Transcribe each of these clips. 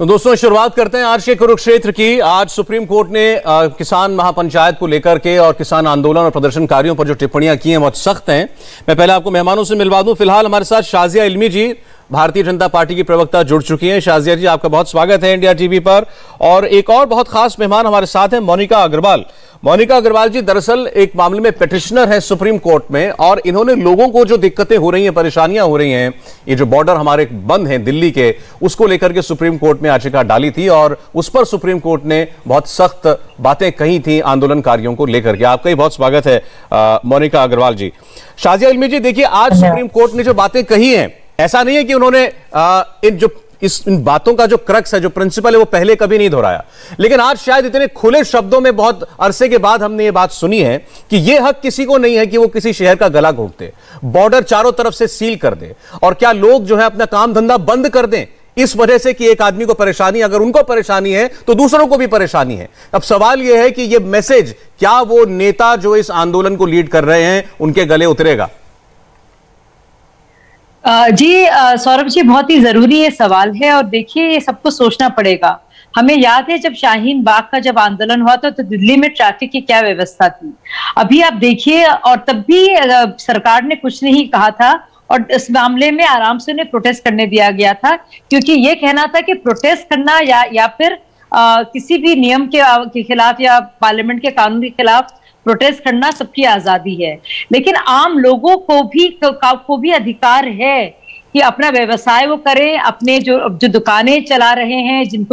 तो दोस्तों शुरुआत करते हैं आज के कुरुक्षेत्र की। आज सुप्रीम कोर्ट ने किसान महापंचायत को लेकर के और किसान आंदोलन और प्रदर्शनकारियों पर जो टिप्पणियां की हैं बहुत सख्त हैं। मैं पहले आपको मेहमानों से मिलवा दूं। फिलहाल हमारे साथ शाजिया इल्मी जी, भारतीय जनता पार्टी की प्रवक्ता, जुड़ चुकी हैं। शाजिया जी, आपका बहुत स्वागत है इंडिया टीवी पर। और एक और बहुत खास मेहमान हमारे साथ हैं, मोनिका अग्रवाल। मोनिका अग्रवाल जी दरअसल एक मामले में पिटिशनर है सुप्रीम कोर्ट में, और इन्होंने लोगों को जो दिक्कतें हो रही हैं, परेशानियां हो रही हैं, ये जो बॉर्डर हमारे बंद हैं दिल्ली के, उसको लेकर के सुप्रीम कोर्ट में याचिका डाली थी और उस पर सुप्रीम कोर्ट ने बहुत सख्त बातें कही थी आंदोलनकारियों को लेकर के। आपका ही बहुत स्वागत है मोनिका अग्रवाल जी। शाजिया इल्मी जी, देखिए आज सुप्रीम कोर्ट ने जो बातें कही हैं, ऐसा नहीं है कि उन्होंने इन बातों का जो क्रक्स है, जो प्रिंसिपल है, वो पहले कभी नहीं दोहराया, लेकिन आज शायद इतने खुले शब्दों में बहुत अरसे के बाद हमने ये बात सुनी है कि ये हक किसी को नहीं है कि वो किसी शहर का गला घोंट दे, बॉर्डर चारों तरफ से सील कर दे, और क्या लोग जो है अपना काम धंधा बंद कर दें इस वजह से कि एक आदमी को परेशानी, अगर उनको परेशानी है तो दूसरों को भी परेशानी है। अब सवाल यह है कि ये मैसेज क्या वो नेता जो इस आंदोलन को लीड कर रहे हैं उनके गले उतरेगा? जी सौरभ जी, बहुत ही जरूरी ये सवाल है। और देखिए, ये सबको सोचना पड़ेगा। हमें याद है जब शाहीन बाग का जब आंदोलन हुआ था तो दिल्ली में ट्रैफिक की क्या व्यवस्था थी। अभी आप देखिए, और तब भी सरकार ने कुछ नहीं कहा था, और इस मामले में आराम से उन्हें प्रोटेस्ट करने दिया गया था, क्योंकि ये कहना था कि प्रोटेस्ट करना या फिर किसी भी नियम के खिलाफ या पार्लियामेंट के कानून के खिलाफ प्रोटेस्ट करना सबकी आजादी है। लेकिन आम लोगों को भी अधिकार है कि अपना व्यवसाय वो करें, अपने जो दुकानें चला रहे हैं, जिन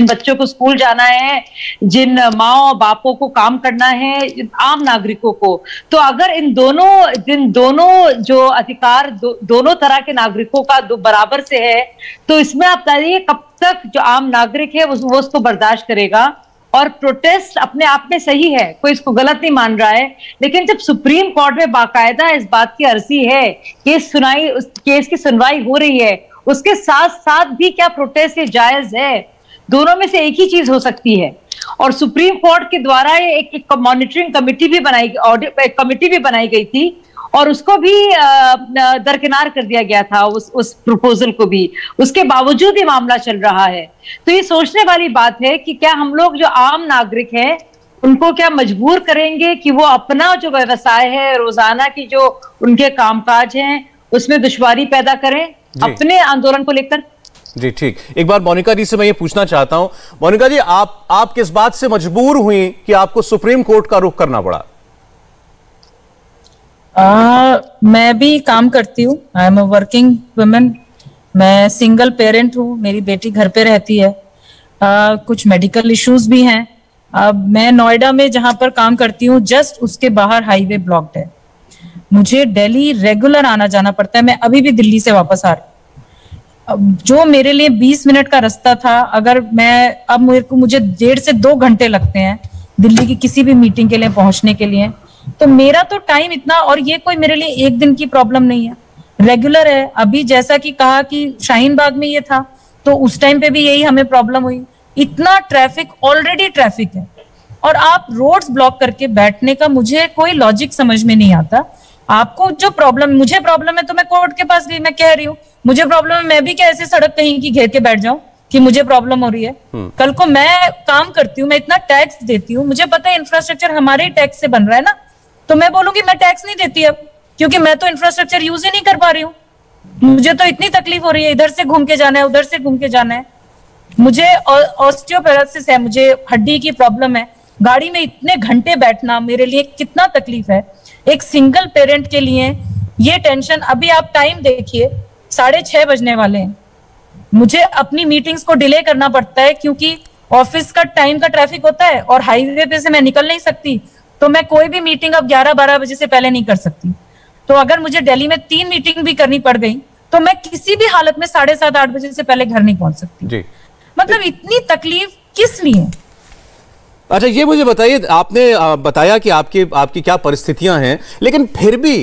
बच्चों को स्कूल जाना है, जिन माँ बापों को काम करना है, आम नागरिकों को। तो अगर इन दोनों जो अधिकार दोनों तरह के नागरिकों का बराबर से है, तो इसमें आप बताइए कब तक जो आम नागरिक है वो उसको बर्दाश्त करेगा। और प्रोटेस्ट अपने आप में सही है, कोई इसको गलत नहीं मान रहा है, लेकिन जब सुप्रीम कोर्ट में बाकायदा इस बात की अर्जी है, केस की सुनवाई हो रही है, उसके साथ साथ भी क्या प्रोटेस्ट ये जायज है? दोनों में से एक ही चीज हो सकती है। और सुप्रीम कोर्ट के द्वारा एक मॉनिटरिंग कमेटी भी बनाई गई थी, और उसको भी दरकिनार कर दिया गया था, उस प्रपोजल को भी। उसके बावजूद ही मामला चल रहा है। तो ये सोचने वाली बात है कि क्या हम लोग जो आम नागरिक हैं उनको क्या मजबूर करेंगे कि वो अपना जो व्यवसाय है, रोजाना की जो उनके कामकाज हैं, उसमें दुश्वारी पैदा करें अपने आंदोलन को लेकर? जी ठीक। एक बार मोनिका जी से मैं ये पूछना चाहता हूं, मोनिका जी, आप किस बात से मजबूर हुई कि आपको सुप्रीम कोर्ट का रुख करना पड़ा? मैं भी काम करती हूँ, I am a working women. मैं सिंगल पेरेंट हूँ, मेरी बेटी घर पे रहती है। कुछ मेडिकल इश्यूज भी हैं। अब मैं नोएडा में जहां पर काम करती हूँ, जस्ट उसके बाहर हाईवे ब्लॉक्ड है। मुझे दिल्ली रेगुलर आना जाना पड़ता है। मैं अभी भी दिल्ली से वापस आ रही हूँ। जो मेरे लिए 20 मिनट का रास्ता था, अगर मुझे 1.5 से 2 घंटे लगते हैं दिल्ली की किसी भी मीटिंग के लिए पहुंचने के लिए। तो मेरा तो टाइम इतना, और ये कोई मेरे लिए एक दिन की प्रॉब्लम नहीं है, रेगुलर है। अभी जैसा कि कहा कि शाहीन बाग में ये था, तो उस टाइम पे भी यही हमें प्रॉब्लम हुई। इतना ट्रैफिक, ऑलरेडी ट्रैफिक है, और आप रोड्स ब्लॉक करके बैठने का मुझे कोई लॉजिक समझ में नहीं आता। आपको जो मुझे प्रॉब्लम है तो मैं कोर्ट के पास गई, मैं कह रही हूँ मुझे प्रॉब्लम है, मैं भी क्या ऐसे सड़क कहीं की घेर के बैठ जाऊं कि मुझे प्रॉब्लम हो रही है? कल को मैं काम करती हूँ, मैं इतना टैक्स देती हूँ, मुझे पता है इंफ्रास्ट्रक्चर हमारे ही टैक्स से बन रहा है ना, तो मैं बोलूंगी मैं टैक्स नहीं देती अब, क्योंकि मैं तो इंफ्रास्ट्रक्चर यूज ही नहीं कर पा रही हूँ। मुझे तो इतनी तकलीफ हो रही है, इधर से घूम के जाना है, उधर से घूम के जाना है। मुझे ऑस्टियोपेरोसिस है, मुझे हड्डी की प्रॉब्लम है। गाड़ी में इतने घंटे बैठना मेरे लिए कितना तकलीफ है। एक सिंगल पेरेंट के लिए ये टेंशन। अभी आप टाइम देखिए, 6:30 बजने वाले हैं। मुझे अपनी मीटिंग्स को डिले करना पड़ता है, क्योंकि ऑफिस का टाइम का ट्रैफिक होता है, और हाईवे पे से मैं निकल नहीं सकती। तो मैं कोई भी मीटिंग अब 11-12 बजे से पहले नहीं कर सकती। तो अगर मुझे दिल्ली में 3 मीटिंग भी करनी पड़ गई, तो मैं किसी भी हालत में 7:30-8 बजे से पहले घर नहीं पहुंच सकती जी। मतलब इतनी तकलीफ किस लिए? अच्छा, ये मुझे बताइए, आपने बताया कि आपकी क्या परिस्थितियां हैं, लेकिन फिर भी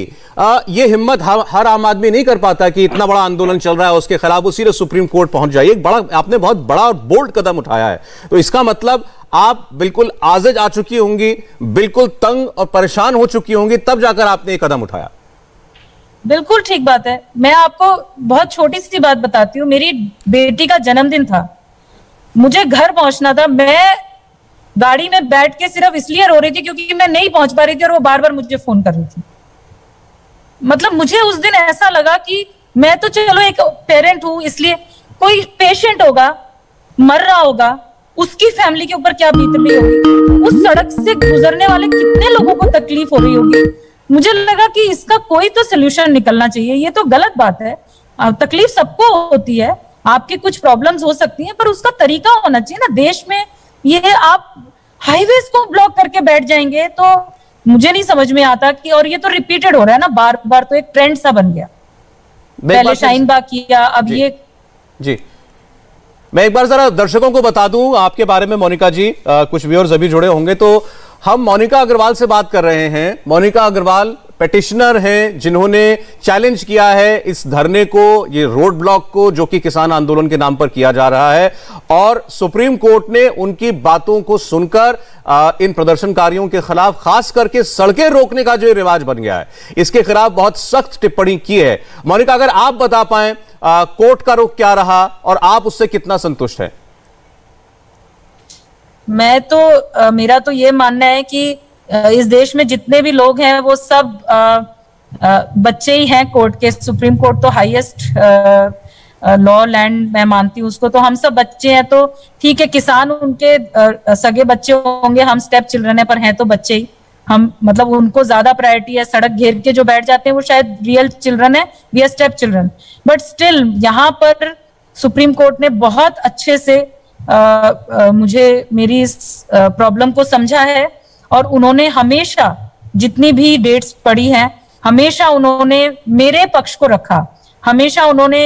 ये हिम्मत हर आम आदमी नहीं कर पाता कि इतना बड़ा आंदोलन चल रहा है उसके खिलाफ वो सीधे सुप्रीम कोर्ट पहुंच जाए। आपने बहुत बड़ा और बोल्ड कदम उठाया है, तो इसका मतलब आप बिल्कुल आज़ज आ चुकी होंगी, बिल्कुल तंग और परेशान हो चुकी होंगी, तब जाकर आपने ये कदम उठाया। बिल्कुल ठीक बात है। मैं आपको बहुत छोटी सी बात बताती हूँ। मेरी बेटी का जन्मदिन था, मुझे घर पहुंचना था, मैं गाड़ी में बैठ के सिर्फ इसलिए रो रही थी क्योंकि मैं नहीं पहुंच पा रही थी और वो बार बार मुझे फोन कर रही थी। मतलब मुझे उस दिन ऐसा लगा कि मैं तो चलो एक पेरेंट हूं, इसलिए कोई पेशेंट होगा, मर रहा होगा, उसकी फैमिली के ऊपर क्या बीत रही होगी, उस सड़क से गुजरने वाले कितने लोगों को तकलीफ हो रही होगी। मुझे लगा कि इसका कोई तो सोल्यूशन निकलना चाहिए। ये तो गलत बात है, तकलीफ सबको होती है, आपकी कुछ प्रॉब्लम्स हो सकती हैं, पर उसका तरीका होना चाहिए ना। देश में ये आप हाईवेज को ब्लॉक करके बैठ जाएंगे तो मुझे नहीं समझ में आता कि, और ये तो रिपीटेड हो रहा है ना बार बार, तो एक ट्रेंड सा बन गया। पहले शाहीन बाग किया, अब ये जी। मैं एक बार जरा दर्शकों को बता दूं आपके बारे में मोनिका जी, कुछ व्यूअर्स अभी जुड़े होंगे, तो हम मोनिका अग्रवाल से बात कर रहे हैं। मोनिका अग्रवाल पेटिशनर हैं जिन्होंने चैलेंज किया है इस धरने को, ये रोड ब्लॉक को, जो कि किसान आंदोलन के नाम पर किया जा रहा है, और सुप्रीम कोर्ट ने उनकी बातों को सुनकर इन प्रदर्शनकारियों के खिलाफ, खास करके सड़कें रोकने का जो रिवाज बन गया है, इसके खिलाफ बहुत सख्त टिप्पणी की है। मोनिका, अगर आप बता पाएं कोर्ट का रुख क्या रहा और आप उससे कितना संतुष्ट हैं? मैं तो मेरा तो ये मानना है कि इस देश में जितने भी लोग हैं वो सब बच्चे ही हैं कोर्ट के। सुप्रीम कोर्ट तो हाईएस्ट लॉ लैंड मैं मानती हूँ उसको, तो हम सब बच्चे हैं। तो ठीक है, किसान उनके सगे बच्चे होंगे, हम स्टेप चिल्ड्रन है, पर हैं तो बच्चे ही हम, मतलब उनको ज्यादा प्रायोरिटी है। सड़क घेर के जो बैठ जाते हैं वो शायद रियल चिल्ड्रन है, we are step children, but still यहाँ पर सुप्रीम कोर्ट ने बहुत अच्छे से मुझे मेरी इस प्रॉब्लम को समझा है, और उन्होंने हमेशा जितनी भी डेट्स पड़ी हैं, हमेशा उन्होंने मेरे पक्ष को रखा। हमेशा उन्होंने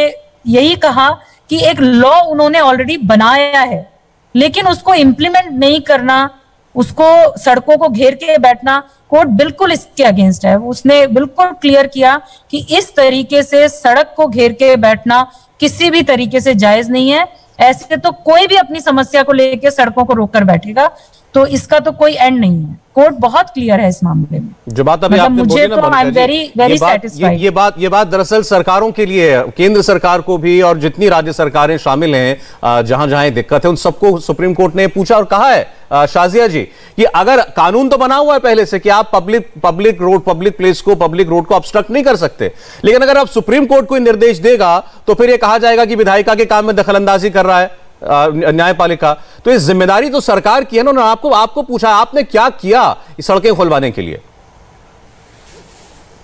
यही कहा कि एक लॉ उन्होंने ऑलरेडी बनाया है, लेकिन उसको इम्प्लीमेंट नहीं करना, उसको सड़कों को घेर के बैठना, कोर्ट बिल्कुल इसके अगेंस्ट है। उसने बिल्कुल क्लियर किया कि इस तरीके से सड़क को घेर के बैठना किसी भी तरीके से जायज नहीं है। ऐसे तो कोई भी अपनी समस्या को लेकर सड़कों को रोककर बैठेगा तो इसका तो कोई एंड नहीं है। कोर्ट बहुत क्लियर है इस मामले में। जो बात अभी आपने बोली ना, आई एम वेरी सैटिस्फाइड। ये बात दरअसल सरकारों के लिए है, केंद्र सरकार को भी और जितनी राज्य सरकारें शामिल हैं, जहां जहां दिक्कत है उन सबको सुप्रीम कोर्ट ने पूछा और कहा है शाजिया जी कि अगर कानून तो बना हुआ है पहले से कि आप पब्लिक रोड, पब्लिक प्लेस को, पब्लिक रोड को ऑब्स्ट्रक्ट नहीं कर सकते, लेकिन अगर आप सुप्रीम कोर्ट कोई निर्देश देगा तो फिर यह कहा जाएगा कि विधायिका के काम में दखलंदाजी कर रहा है न्यायपालिका। तो ये जिम्मेदारी तो सरकार की है ना। आपको पूछा आपने क्या किया इस सड़कें खुलवाने के लिए?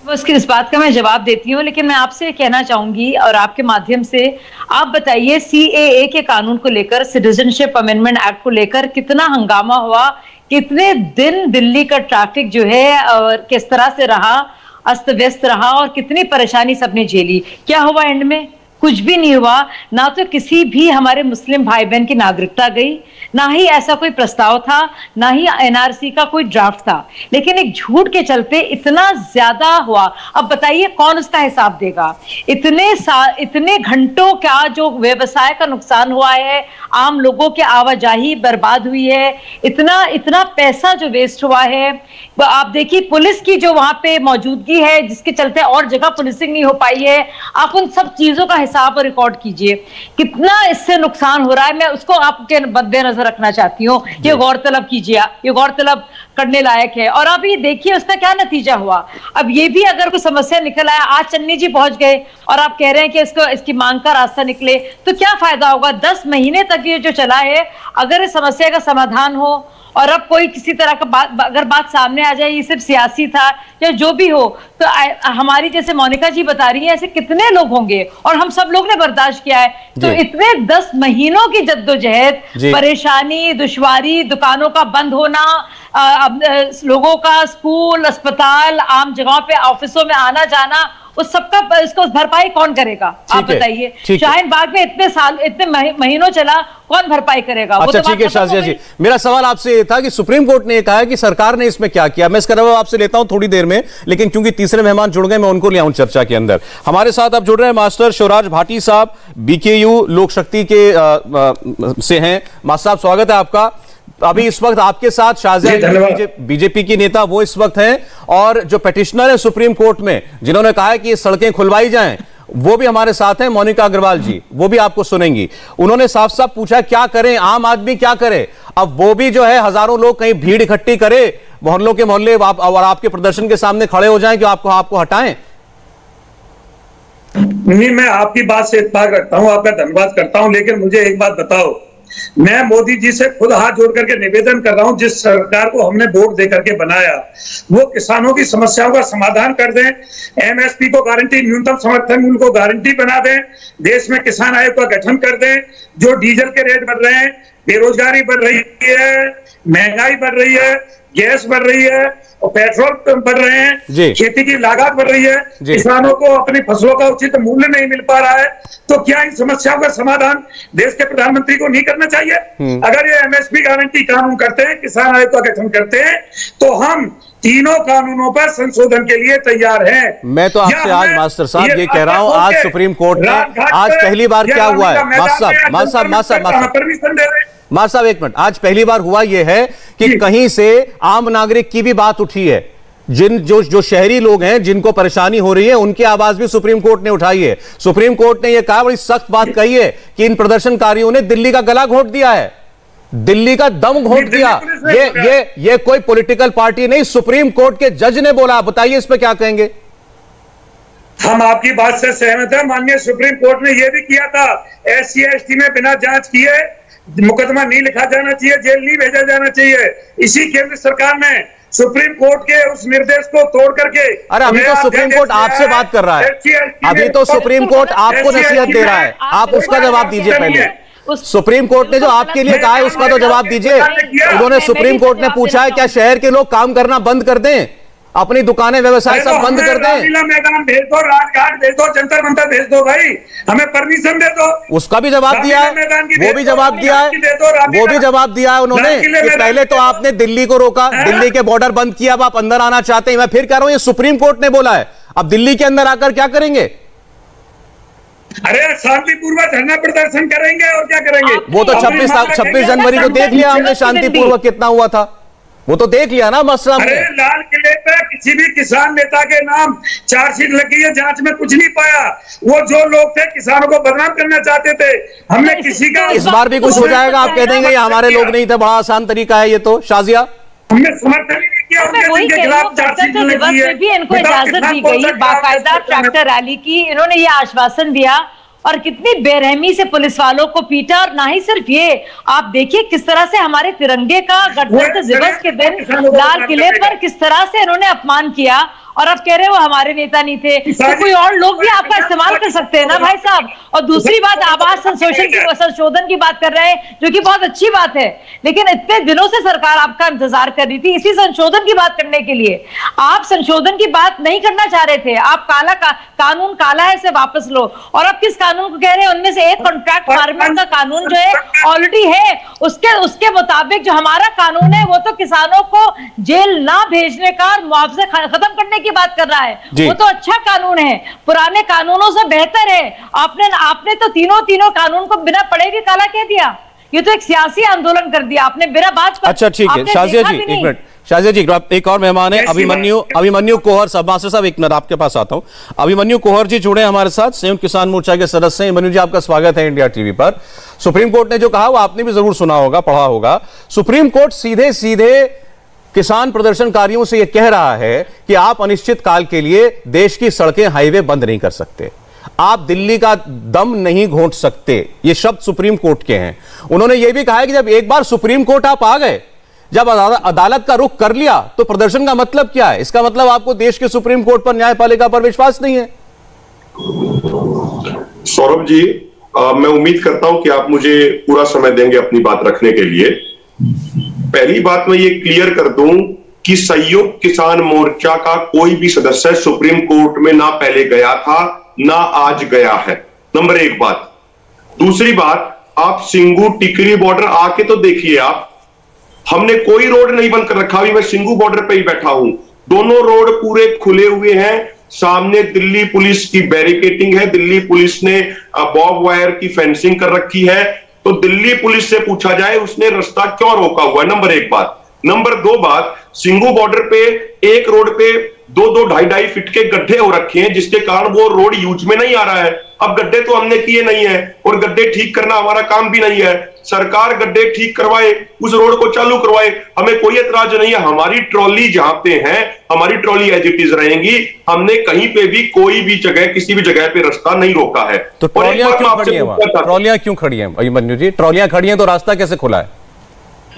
उसकी इस बात का मैं जवाब देती हूँ, लेकिन मैं आपसे कहना चाहूंगी और आपके माध्यम से आप बताइए, सीएए के कानून को लेकर, सिटीजनशिप अमेंडमेंट एक्ट को लेकर कितना हंगामा हुआ, कितने दिन दिल्ली का ट्रैफिक जो है और किस तरह से रहा, अस्त व्यस्त रहा, और कितनी परेशानी सबने झेली। क्या हुआ एंड में? कुछ भी नहीं हुआ। ना तो किसी भी हमारे मुस्लिम भाई बहन की नागरिकता गई, ना ही ऐसा कोई प्रस्ताव था, ना ही एनआरसी का कोई ड्राफ्ट था, लेकिन एक झूठ के चलते इतना ज्यादा हुआ। अब बताइए कौन उसका हिसाब देगा? इतने घंटों का जो व्यवसाय का नुकसान हुआ है, आम लोगों की आवाजाही बर्बाद हुई है, इतना पैसा जो वेस्ट हुआ है। आप देखिए पुलिस की जो वहां पे मौजूदगी है, जिसके चलते और जगह पुलिसिंग नहीं हो पाई है, आप उन सब चीजों का हिसाब और रिकॉर्ड कीजिए, कितना इससे नुकसान हो रहा है। मैं उसको आपके मद्देनजर रखना चाहती हूँ, ये गौरतलब कीजिए, ये गौरतलब करने लायक है। और अब ये देखिए उसका क्या नतीजा हुआ। अब ये भी अगर कोई समस्या निकल आया, आज चन्नी जी पहुंच गए और आप कह रहे हैं कि इसकी मांग का रास्ता निकले, तो क्या फायदा होगा? 10 महीने तक ये जो चला है, अगर इस समस्या का समाधान हो और अब कोई किसी तरह का अगर बात सामने आ जाए, ये सिर्फ सियासी था या जो भी हो, तो हमारी जैसे मोनिका जी बता रही है, ऐसे कितने लोग होंगे और हम सब लोग ने बर्दाश्त किया है। तो इतने 10 महीनों की जद्दोजहद, परेशानी, दुश्वारी, दुकानों का बंद होना, लोगों का स्कूल, अस्पताल, आम जगहों पे, ऑफिसों में आना जाना, उस सबका इसको भरपाई कौन करेगा? आप बताइए। शाहीन बाग में इतने महीनों चला, कौन भरपाई करेगा? अच्छा ठीक है शाजिया जी, मेरा सवाल आपसे ये था कि सुप्रीम कोर्ट ने कहा कि सरकार ने इसमें क्या किया। मैं इसका जवाब आपसे लेता हूं थोड़ी देर में, लेकिन क्योंकि तीसरे मेहमान जुड़ गए, मैं उनको ले आऊं चर्चा के अंदर। हमारे साथ आप जुड़ रहे हैं मास्टर शिवराज भाटी साहब, बीकेयू लोक शक्ति के से हैं। मास्टर साहब स्वागत है आपका। अभी इस वक्त आपके साथ शाजिया बीजेपी की नेता वो इस वक्त हैं, और जो पेटिशनर है सुप्रीम कोर्ट में जिन्होंने कहा है कि ये सड़कें खुलवाई जाएं, वो भी हमारे साथ हैं, मोनिका अग्रवाल जी, वो भी आपको सुनेंगी। उन्होंने साफ साफ पूछा क्या करें, आम आदमी क्या करे। अब वो भी जो है हजारों लोग कहीं भीड़ इकट्ठी करे मोहल्लों के मोहल्ले और आपके प्रदर्शन के सामने खड़े हो जाएं कि आपको हटाएं। नहीं, मैं आपकी बात से इत्तेफाक रखता हूं, आपका धन्यवाद करता हूं, लेकिन मुझे एक बात बताओ, मैं मोदी जी से खुद हाथ जोड़ करके निवेदन कर रहा हूं, जिस सरकार को हमने वोट दे करके बनाया वो किसानों की समस्याओं का समाधान कर दें, एमएसपी को गारंटी, न्यूनतम समर्थन मूल्य को गारंटी बना दें, देश में किसान आयोग का गठन कर दें। जो डीजल के रेट बढ़ रहे हैं, बेरोजगारी बढ़ रही है, महंगाई बढ़ रही है, गैस बढ़ रही है और पेट्रोल बढ़ रहे हैं, खेती की लागत बढ़ रही है, किसानों को अपनी फसलों का उचित मूल्य नहीं मिल पा रहा है, तो क्या इन समस्याओं का समाधान देश के प्रधानमंत्री को नहीं करना चाहिए? अगर ये एमएसपी गारंटी कानून करते हैं, किसान आयोग का गठन करते हैं, तो हम तीनों कानूनों पर संशोधन के लिए तैयार हैं। मैं तो आपसे आज मास्टर साहब ये कह रहा हूं, आज सुप्रीम कोर्ट ने आज पहली बार क्या हुआ है, मास्टर साहब एक मिनट, आज पहली बार हुआ यह है कि कहीं से आम नागरिक की भी बात उठी है। जो शहरी लोग हैं जिनको परेशानी हो रही है उनकी आवाज भी सुप्रीम कोर्ट ने उठाई है। सुप्रीम कोर्ट ने यह कहा, बड़ी सख्त बात कही है कि इन प्रदर्शनकारियों ने दिल्ली का गला घोट दिया है, दिल्ली का दम घोट दिया। ये कोई पॉलिटिकल पार्टी नहीं, सुप्रीम कोर्ट के जज ने बोला। बताइए इस पे क्या कहेंगे? हम आपकी बात से सहमत हैं। माननीय सुप्रीम कोर्ट ने यह भी किया था, SC ST में बिना जांच किए मुकदमा नहीं लिखा जाना चाहिए, जेल नहीं भेजा जाना चाहिए। इसी केंद्र सरकार ने सुप्रीम कोर्ट के उस निर्देश को तोड़ करके, अरे अभी तो सुप्रीम कोर्ट आपसे बात कर रहा है, अभी तो सुप्रीम कोर्ट आपको नसीहत दे रहा है, आप उसका जवाब दीजिए। पहले सुप्रीम कोर्ट ने जो आपके लिए कहा है उसका तो जवाब दीजिए। उन्होंने सुप्रीम कोर्ट ने पूछा है क्या शहर के लोग काम करना बंद कर दें, अपनी दुकानें व्यवसाय सब बंद कर दें? मैदान भेज दो, राजघाट भेज दो, जंतर मंतर भेज दो भाई, हमें परमिशन दे दो। उसका भी जवाब दिया है, वो भी जवाब दिया है, वो भी जवाब दिया है उन्होंने कि पहले तो आपने दिल्ली को रोका, दिल्ली के बॉर्डर बंद किया, अब आप अंदर आना चाहते हैं। मैं फिर कह रहा हूं, ये सुप्रीम कोर्ट ने बोला है, अब दिल्ली के अंदर आकर क्या करेंगे? अरे शांतिपूर्वक धरना प्रदर्शन करेंगे और क्या करेंगे? वो तो 26 जनवरी को देख लिया हमने, शांतिपूर्वक कितना हुआ था वो तो देख लिया ना मसला। अरे लाल किले पे किसी भी किसान नेता के नाम चार्जशीट लगी है, जांच में कुछ नहीं पाया। वो जो लोग थे किसानों को बदनाम करना चाहते थे, हमने किसी का इस बार भी कुछ हो जाएगा, आप कह देंगे ये हमारे लोग नहीं थे, बड़ा आसान तरीका है ये तो। शाजिया, हमने समर्थन ही नहीं किया उनके खिलाफ चार्जशीट लगी है। भी इनको इजाजत दी गई बाकायदा ट्रैक्टर रैली की, इन्होंने ये आश्वासन दिया और कितनी बेरहमी से पुलिस वालों को पीटा। और ना ही सिर्फ ये, आप देखिए किस तरह से हमारे तिरंगे का गणतंत्र दिवस के दिन लाल किले पर किस तरह से इन्होंने अपमान किया, और आप कह रहे हो हमारे नेता नहीं थे, तो कोई और लोग भी आपका इस्तेमाल कर सकते हैं ना भाई साहब। और दूसरी बात, आवास संशोधन की बात कर रहे हैं, जो कि बहुत अच्छी बात है, लेकिन इतने दिनों से सरकार आपका इंतजार कर रही थी इसी संशोधन की बात करने के लिए। आप संशोधन की बात नहीं करना चाह रहे थे, आप कानून काला है से वापस लो। और अब किस कानून को कह रहे हैं? उनमें से एक कॉन्ट्रैक्ट फार्मिंग का कानून जो है ऑलरेडी है, उसके मुताबिक जो हमारा कानून है वो तो किसानों को जेल ना भेजने का और मुआवजे खत्म करने की बात कर रहा है, वो तो अच्छा कानून है, पुराने कानूनों से बेहतर है। आपने तो तीनों कानून को बिना पढ़े भी काला कह दिया। ये तो एक सियासी आंदोलन कर दिया आपने बिना बात। अच्छा ठीक है शाजिया जी, एक मिनट शाजिया जी, एक और मेहमान है अभिमन्यु कोहर साहब। मास्टर साहब एक मिनट आपके पास आता हूं। अभिमन्यु कोहर जी जुड़े हमारे साथ, संयुक्त किसान मोर्चा के सदस्य हैं। अभिमन्यु जी, आपका स्वागत है इंडिया टीवी पर। सुप्रीम कोर्ट ने जो कहा वो आपने भी जरूर सुना होगा, पढ़ा होगा। सुप्रीम कोर्ट सीधे सीधे किसान प्रदर्शनकारियों से यह कह रहा है कि आप अनिश्चित काल के लिए देश की सड़कें, हाईवे बंद नहीं कर सकते, आप दिल्ली का दम नहीं घोंट सकते। ये शब्द सुप्रीम कोर्ट के हैं। उन्होंने यह भी कहा है कि जब एक बार सुप्रीम कोर्ट आप आ गए, जब अदालत का रुख कर लिया, तो प्रदर्शन का मतलब क्या है? इसका मतलब आपको देश के सुप्रीम कोर्ट पर, न्यायपालिका पर विश्वास नहीं है? सौरभ जी, मैं उम्मीद करता हूं कि आप मुझे पूरा समय देंगे अपनी बात रखने के लिए। पहली बात मैं ये क्लियर कर दूं कि संयुक्त किसान मोर्चा का कोई भी सदस्य सुप्रीम कोर्ट में ना पहले गया था ना आज गया है, नंबर एक बात। दूसरी बात, आप सिंगू टिकरी बॉर्डर आके तो देखिए आप, हमने कोई रोड नहीं बंद कर रखा। अभी मैं सिंगू बॉर्डर पे ही बैठा हूं, दोनों रोड पूरे खुले हुए हैं। सामने दिल्ली पुलिस की बैरिकेटिंग है, दिल्ली पुलिस ने बॉब वायर की फेंसिंग कर रखी है। तो दिल्ली पुलिस से पूछा जाए उसने रास्ता क्यों रोका हुआ है, नंबर एक बात। नंबर दो बात, सिंगू बॉर्डर पे एक रोड पे 2-2, 2.5 फीट के गड्ढे हो रखे हैं, जिसके कारण वो रोड यूज में नहीं आ रहा है। अब गड्ढे तो हमने किए नहीं है और गड्ढे ठीक करना हमारा काम भी नहीं है। सरकार गड्ढे ठीक करवाए, उस रोड को चालू करवाए, हमें कोई एतराज नहीं है। हमारी ट्रॉली जहां पे है, हमारी ट्रॉली एज इट इज रहेंगी। हमने कहीं पे भी कोई भी जगह, किसी भी जगह पे रास्ता नहीं रोका है। तो ट्रॉलियां क्यों खड़ी है वहां? ट्रॉलियां क्यों खड़ी है अभिमन्यु जी? ट्रॉलियां खड़ी हैं तो रास्ता कैसे खुला है?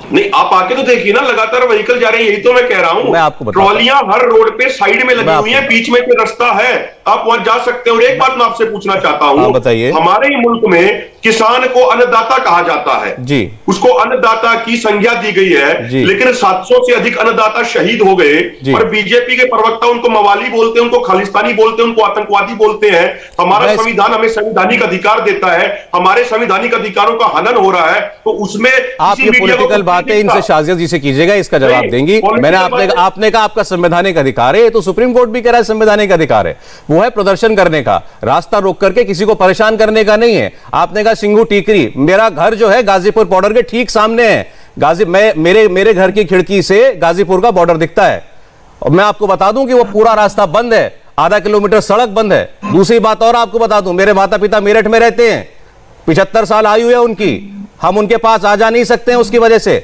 नहीं, आप आके तो देखिए ना, लगातार व्हीकल जा रहे हैं, यही तो मैं कह रहा हूं। मैं आपको ट्रॉलियां हर रोड पे साइड में लगी हुई हैं, बीच में कोई रास्ता है, आप वहां जा सकते हैं। और एक बात मैं आपसे पूछना चाहता हूं, बताइए। हमारे ही मुल्क में किसान को अन्नदाता कहा जाता है जी, उसको अन्नदाता की संज्ञा दी गई है, लेकिन 700 से अधिक अन्नदाता शहीद हो गए और बीजेपी के प्रवक्ता उनको मवाली बोलते हैं, उनको खालिस्तानी बोलते हैं, उनको आतंकवादी बोलते हैं। हमारा संविधान हमें संवैधानिक अधिकार देता है, हमारे संवैधानिक अधिकारों का हनन हो रहा है, तो उसमें आप ये पॉलिटिकल बातें इनसे शाजिया जी से कीजिएगा, इसका जवाब देंगी। मैंने आपने कहा आपका संवैधानिक अधिकार है, तो सुप्रीम कोर्ट भी कह रहा है संवैधानिक अधिकार है, वो है प्रदर्शन करने का, रास्ता रोक करके किसी को परेशान करने का नहीं है। आपने कहा सिंघू टीकरी, मेरा घर जो है गाजीपुर बॉर्डर के ठीक सामने है। मेरे घर की खिड़की से गाजीपुर का बॉर्डर दिखता है और मैं आपको बता दूं कि वो पूरा रास्ता बंद है, आधा किलोमीटर सड़क बंद है। दूसरी बात और आपको बता दूं, मेरे माता पिता मेरठ में रहते हैं, 75 साल आयु है उनकी, हम उनके पास आ जा नहीं सकते हैं उसकी वजह से,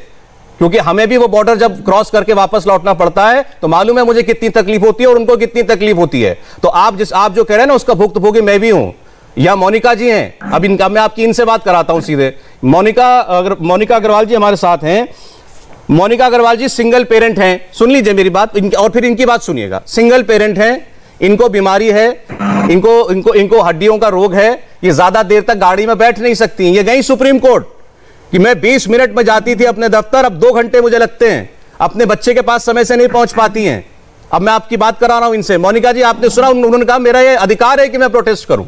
क्योंकि हमें भी वो बॉर्डर जब क्रॉस करके वापस लौटना पड़ता है तो मालूम है मुझे कितनी तकलीफ होती है और उनको कितनी तकलीफ होती है। तो आप जो कह रहे हैं ना, उसका भुक्तभोगी मैं भी हूं, या मोनिका जी हैं। अब इनका मैं आपकी इनसे बात कराता हूं सीधे। मोनिका अग्रवाल जी हमारे साथ हैं। मोनिका अग्रवाल जी सिंगल पेरेंट हैं, सुन लीजिए मेरी बात और फिर इनकी बात सुनिएगा। सिंगल पेरेंट हैं, इनको बीमारी है, इनको हड्डियों का रोग है, ये ज्यादा देर तक गाड़ी में बैठ नहीं सकती। ये गई सुप्रीम कोर्ट कि मैं 20 मिनट में जाती थी अपने दफ्तर, अब 2 घंटे मुझे लगते हैं, अपने बच्चे के पास समय से नहीं पहुंच पाती हैं। अब मैं आपकी बात करा रहा हूं इनसे। मोनिका जी आपने सुना, उन्होंने कहा मेरा ये अधिकार है कि मैं प्रोटेस्ट करूं।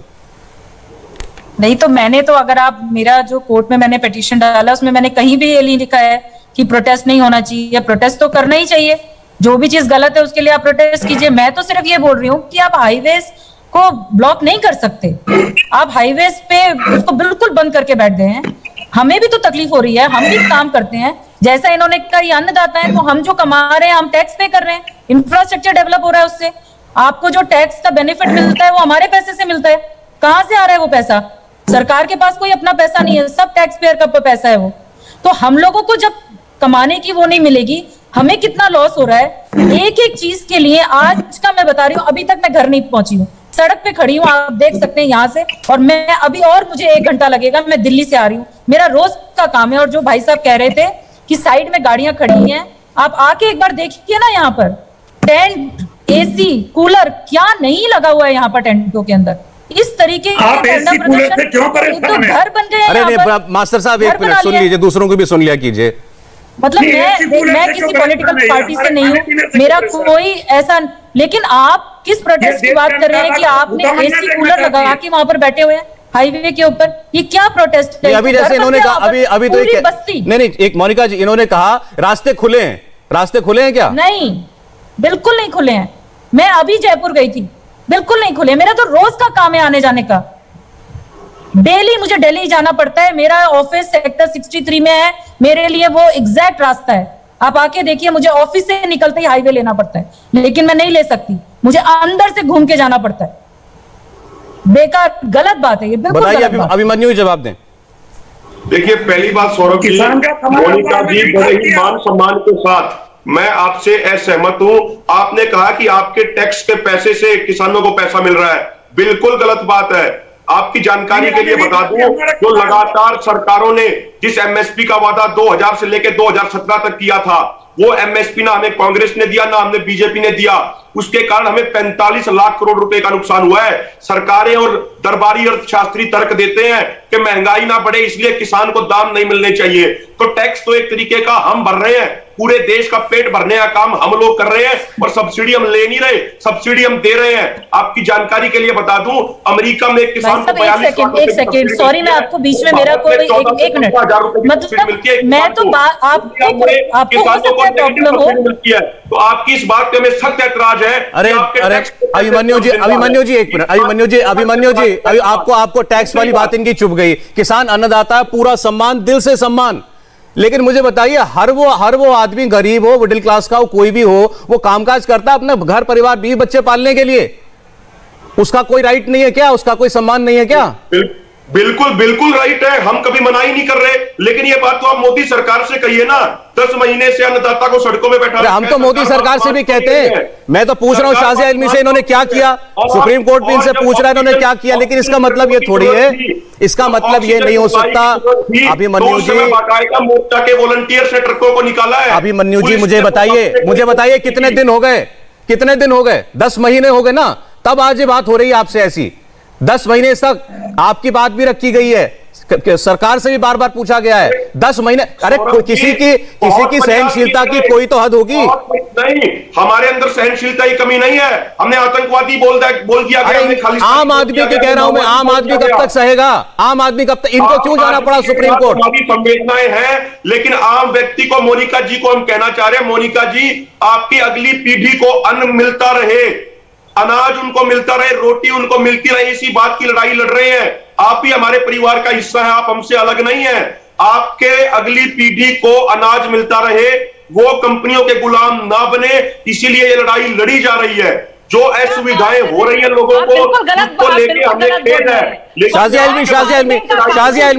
नहीं तो मैंने तो, अगर आप मेरा जो कोर्ट में मैंने पिटीशन डाला उसमें मैंने कहीं भी ये नहीं लिखा है कि प्रोटेस्ट नहीं होना चाहिए। प्रोटेस्ट तो करना ही चाहिए, जो भी चीज गलत है उसके लिए आप प्रोटेस्ट कीजिए। मैं तो सिर्फ ये बोल रही हूँ कि आप हाईवेज को ब्लॉक नहीं कर सकते, आप हाईवेज पे उसको बिल्कुल बंद करके बैठ गए हैं। हमें भी तो तकलीफ हो रही है, हम भी काम करते हैं। जैसा इन्होंने कहा ये अन्नदाता है, तो हम जो कमा रहे हैं हम टैक्स पे कर रहे हैं, इंफ्रास्ट्रक्चर डेवलप हो रहा है उससे। आपको जो टैक्स का बेनिफिट मिलता है वो हमारे पैसे से मिलता है। कहां से आ रहा है वो पैसा? सरकार के पास कोई अपना पैसा नहीं है, सब टैक्स पेयर का पैसा है वो। तो हम लोगों को जब कमाने की वो नहीं मिलेगी, हमें कितना लॉस हो रहा है एक एक चीज के लिए। आज का मैं बता रही हूँ, अभी तक मैं घर नहीं पहुंची हूँ, सड़क पे खड़ी हूँ, आप देख सकते हैं यहाँ से। और मैं अभी और मुझे 1 घंटा लगेगा, मैं दिल्ली से आ रही हूँ, मेरा रोज का काम है। और जो भाई साहब कह रहे थे कि साइड में गाड़ियां खड़ी हैं, आप आके एक बार देखिए ना, यहाँ पर टेंट, एसी, कूलर क्या नहीं लगा हुआ है यहाँ पर टेंटों के अंदर। इस तरीके आप एसी कूलर से क्यों परेशान हैं? घर बन गए। अरे नहीं मास्टर साहब, 1 मिनट सुन लीजिए, दूसरों को भी सुन लिया कीजिए। मतलब मैं किसी पॉलिटिकल पार्टी से नहीं हूँ, मेरा कोई ऐसा, लेकिन आप किस प्रोटेस्ट की बात कर रहे हैं कि आपने एसी कूलर लगा के वहां पर बैठे हुए हैं हाईवे के ऊपर? ये क्या प्रोटेस्ट है? अभी जैसे इन्होंने कहा, अभी तो नहीं, एक मोनिका जी इन्होंने कहा रास्ते खुले हैं, रास्ते खुले हैं क्या? नहीं, बिल्कुल नहीं खुले हैं। मैं अभी जयपुर गई थी, बिल्कुल नहीं खुले। मेरा तो रोज का काम है आने जाने का, डेली मुझे दिल्ली जाना पड़ता है। मेरा ऑफिस सेक्टर 63 में है, मेरे लिए वो एग्जैक्ट रास्ता है। आप आके देखिए, मुझे ऑफिस से निकलते ही हाईवे लेना पड़ता है, लेकिन मैं नहीं ले सकती, मुझे अंदर से घूम के जाना पड़ता है। बेकार, गलत बात है ये, बिल्कुल। बताइए अभिमन्यु जवाब दें। देखिए, पहली बात सौरभ जी, मोनिका जी बड़े ही मान सम्मान के साथ मैं आपसे असहमत हूं। आपने कहा कि आपके टैक्स के पैसे से किसानों को पैसा मिल रहा है, बिल्कुल गलत बात है। आपकी जानकारी के लिए बता दूं, जो लगातार सरकारों ने जिस एमएसपी का वादा 2000 से लेकर 2017 तक किया था, वो एमएसपी ना हमें कांग्रेस ने दिया, ना हमने बीजेपी ने दिया। उसके कारण हमें 45 लाख करोड़ रुपए का नुकसान हुआ है। सरकारें और दरबारी अर्थशास्त्री तर्क देते हैं कि महंगाई ना बढ़े, इसलिए किसान को दाम नहीं मिलने चाहिए। तो टैक्स तो एक तरीके का हम भर रहे हैं, पूरे देश का पेट भरने का काम हम लोग कर रहे हैं, और सब्सिडी हम ले नहीं रहे, सब्सिडी हम दे रहे हैं। आपकी जानकारी के लिए बता दूं, अमेरिका में किसान को 42 सेकंड, सॉरी मैं आपको बीच में, मेरा कोई एक मिनट, मतलब मैं तो आपको हो सकता है प्रॉब्लम हो, तो आपकी इस बात पे हमें सख्त ऐतराज है। अरे अभिमन्यु जी 1 मिनट, अभिमन्यु जी आपको टैक्स वाली बात इनकी चुभ गई। किसान अन्नदाता, पूरा सम्मान, दिल से सम्मान, लेकिन मुझे बताइए, हर वो आदमी, गरीब हो, मिडिल क्लास का हो, कोई भी हो, वो कामकाज करता है अपना घर परिवार, 20 बच्चे पालने के लिए। उसका कोई राइट नहीं है क्या? उसका कोई सम्मान नहीं है क्या? बिल्कुल बिल्कुल राइट है, हम कभी मना ही नहीं कर रहे, लेकिन ये बात तो आप मोदी सरकार से कहिए ना। 10 महीने से अन्नदाता को सड़कों में बैठा, हम तो मोदी सरकार से भी कहते हैं। मैं तो पूछ रहा हूं शाजिया इल्मी से, इन्होंने क्या किया? सुप्रीम कोर्ट भी इनसे पूछ रहा है इन्होंने क्या किया, लेकिन इसका मतलब ये थोड़ी है, इसका मतलब ये नहीं हो सकता। अभिमन्यु जी, मोर्चा के वॉलंटियर से ट्रकों को निकाला है। अभिमन्यु जी, मुझे बताइए कितने दिन हो गए? 10 महीने हो गए ना, तब आज ये बात हो रही है आपसे ऐसी। 10 महीने तक आपकी बात भी रखी गई है, सरकार से भी बार बार पूछा गया है। 10 महीने, अरे किसी की सहनशीलता की कोई तो हद होगी। नहीं, हमारे अंदर सहनशीलता की कमी नहीं है। हमने आतंकवादी बोल दिया गया। आम आदमी के कह रहा हूं मैं, आम आदमी कब तक सहेगा? आम आदमी कब तक? इनको क्यों जाना पड़ा सुप्रीम कोर्ट? संवेदनाएं हैं, लेकिन आम व्यक्ति को, मोनिका जी को हम कहना चाह रहे हैं, मोनिका जी, आपकी अगली पीढ़ी को अन्न मिलता रहे, अनाज उनको मिलता रहे, रोटी उनको मिलती रहे, इसी बात की लड़ाई लड़ रहे हैं। आप भी हमारे परिवार का हिस्सा है, आप हमसे अलग नहीं है। आपके अगली पीढ़ी को अनाज मिलता रहे, वो कंपनियों के गुलाम ना बने, इसीलिए ये लड़ाई लड़ी जा रही है। जो असुविधाएं हो रही है लोगों को, उसको लेके हमें खेद है। शाजिया इल्मी,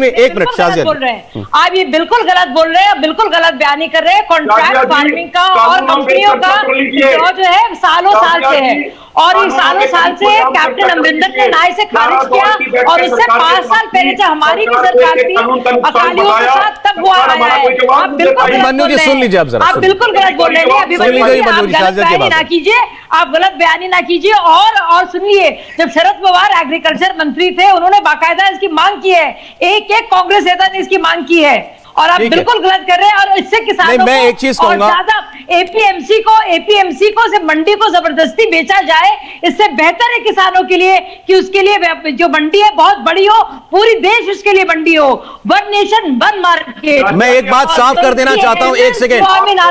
एक मिनट, शाजिया बोल रहे हैं आप, ये बिल्कुल गलत बोल रहे हैं, बिल्कुल गलत बयानी कर रहे हैं। कॉन्ट्रैक्ट फार्मिंग का और कंपनियों का जो है सालों साल से है, और ये सालों साल से कैप्टन अमरिंदर ने ना इसे खारिज किया, और इससे 5 साल पहले जब हमारी भी सरकार थी अकालियों के साथ, तब वो आया है। आप बिल्कुल अभिमन्यु जी सुन लीजिए, आप बिल्कुल गलत बोल रहे हैं। अभिमन्यु जी, आप गलत बयानी ना कीजिए, आप गलत बयानी ना कीजिए। और सुनिए, जब शरद पवार एग्रीकल्चर मंत्री थे, उन्होंने बाकायदा इसकी मांग की है, एक कांग्रेस नेता ने इसकी मांग की है, और आप बिल्कुल गलत कर रहे हैं। और इससे किसानों मैं एक चीज कहूंगा, ज्यादा एपीएमसी को से मंडी को जबरदस्ती बेचा जाए, इससे बेहतर है किसानों के लिए कि उसके लिए जो मंडी है बहुत बड़ी हो, पूरी देश उसके लिए मंडी हो, वन नेशन वन मार्केट। मैं एक बात साफ कर देना चाहता हूं, एक सेकेंड,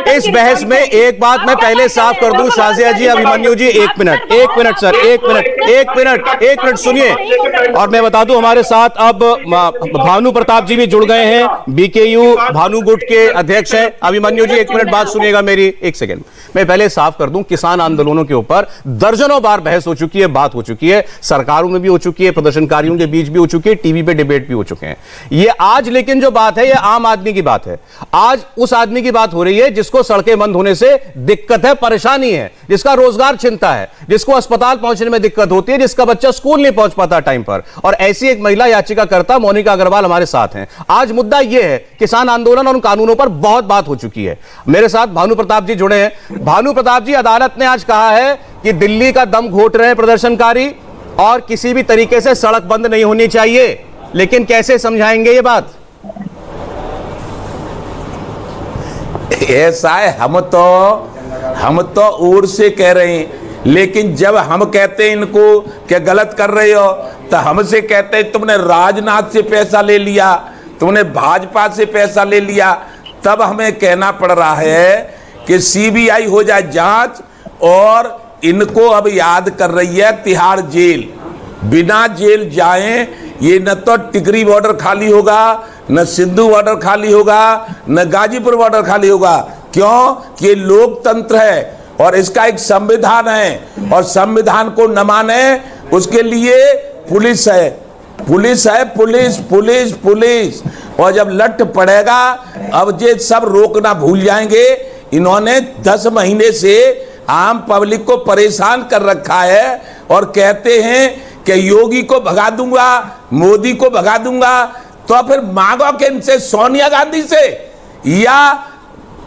इस बहस में एक बात मैं पहले साफ कर दूं। शाजिया जी, अभिमन्यु जी, एक मिनट सर, एक मिनट सुनिए। और मैं बता दूं, हमारे साथ अब भानु प्रताप जी भी जुड़ गए हैं, बीकेयू भानु गुट के अध्यक्ष हैं। अभिमन्यु जी, एक मिनट बात सुनिएगा मेरी, एक सेकंड। मैं पहले साफ कर दूं, किसान आंदोलनों के ऊपर दर्जनों बार बहस हो चुकी है, बात हो चुकी है, सरकारों में भी हो चुकी है, प्रदर्शनकारियों के बीच भी हो चुकी है, टीवी पे डिबेट भी हो चुके हैं। ये आज लेकिन जो बात है, ये आम आदमी की बात है। आज उस आदमी की बात हो रही है जिसको सड़कें बंद होने से दिक्कत है, परेशानी है, जिसका रोजगार चिंता है, जिसको अस्पताल पहुंचने में दिक्कत होती है, जिसका बच्चा स्कूल नहीं पहुंच पाता टाइम पर। और ऐसी एक महिला याचिकाकर्ता मोनिका अग्रवाल हमारे साथ हैं। आज मुद्दा यह है, किसान आंदोलन और उन कानूनों पर बहुत बात हो चुकी है। मेरे साथ भानु प्रताप जी जुड़े हैं। भानु प्रताप जी, अदालत ने आज कहा है कि दिल्ली का दम घोट रहे हैं प्रदर्शनकारी और किसी भी तरीके से सड़क बंद नहीं होनी चाहिए, लेकिन कैसे समझाएंगे ये बात? ऐसा है, हम तो उड़ से कह रहे हैं, लेकिन जब हम कहते हैं इनको क्या गलत कर रहे हो, तो हमसे कहते हैं तुमने राजनाथ से पैसा ले लिया, तुमने भाजपा से पैसा ले लिया। तब हमें कहना पड़ रहा है कि सीबीआई हो जाए जांच, और इनको अब याद कर रही है तिहाड़ जेल। बिना जेल जाए ये न तो टिकरी बॉर्डर खाली होगा, न सिंधु बॉर्डर खाली होगा, न गाजीपुर बॉर्डर खाली होगा। क्यों? कि ये लोकतंत्र है और इसका एक संविधान है, और संविधान को न माने उसके लिए पुलिस है, पुलिस। और जब लट पड़ेगा, अब ये सब रोकना भूल जाएंगे। इन्होंने 10 महीने से आम पब्लिक को परेशान कर रखा है, और कहते हैं कि योगी को भगा दूंगा, मोदी को भगा दूंगा। तो फिर मांगो कि इनसे, सोनिया गांधी से या